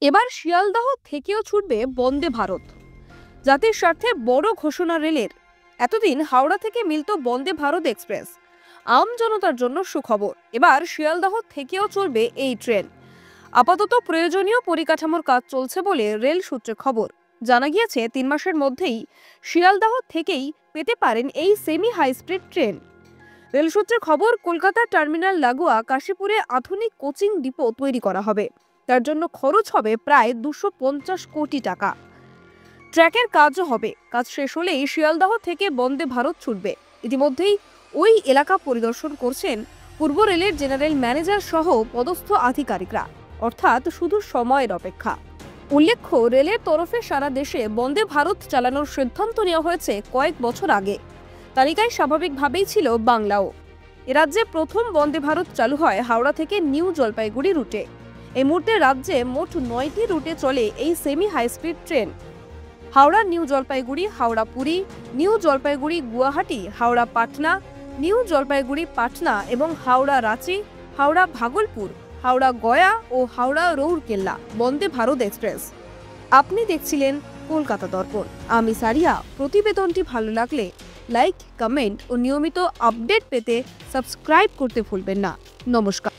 এবার শিয়ালদহ থেকেও ছুটবে বন্দে ভারত। জাতির স্বার্থে বড় ঘোষণা রেলের। এতদিন হাওড়া থেকে মিলত বন্দে ভারত এক্সপ্রেস। আম জনতার জন্য সুখবর, এবার শিয়ালদহ থেকেও চলবে এই ট্রেন। আপাতত প্রয়োজনীয় পরিকাঠামোর কাজ চলছে বলে রেল সূত্রে খবর। জানা গিয়েছে 3 মাসের মধ্যেই শিয়ালদহ থেকেই পেতে পারেন এই semi high speed train. Rail সূত্রে খবর, কলকাতা টার্মিনাল লাগোয়া কাশীপুরে আধুনিক কোচিং ডিপো তৈরি করা হবে। তার জন্য খরচ হবে প্রায় 250 কোটি টাকা। ট্র্যাকের কাজও হবে। কাজ শেষ হলেই শিয়ালদহ থেকে বন্দে ভারত ছুটবে। ইতিমধ্যেই ওই এলাকা পরিদর্শন করছেন পূর্ব রেলের জেনারেল ম্যানেজার সহ পদস্থ আধিকারিকরা, অর্থাৎ শুধু সময়ের অপেক্ষা। উল্লেখ্য, রেলের তরফে সারা দেশে বন্দে ভারত চালানোর সিদ্ধান্ত নেওয়া হয়েছে কয়েক বছর আগে। তালিকায় স্বাভাবিকভাবেই ছিল বাংলাও। এ রাজ্যে প্রথম বন্দে ভারত চালু হয় হাওড়া থেকে নিউ জলপাইগুড়ি রুটে। এই মুহূর্তে রাজ্যে মোট 9টি রুটে চলে এই semi high speed train. Howrah new Jalpaiguri, Howrah Puri, new Jalpaiguri Guwahati, Howrah Patna, new Jalpaiguri Patna এবং হাওড়া রাঁচি, হাওড়া ভাগলপুর, হাওড়া গয়া ও হাওড়া রৌরকেল্লা বন্দে ভারত এক্সপ্রেস। আপনি দেখছিলেন কলকাতা দর্পণ। আমি সারিয়া। প্রতিবেদনটি ভালো লাগলে লাইক, কমেন্ট ও নিয়মিত আপডেট পেতে সাবস্ক্রাইব করতে ভুলবেন না। নমস্কার।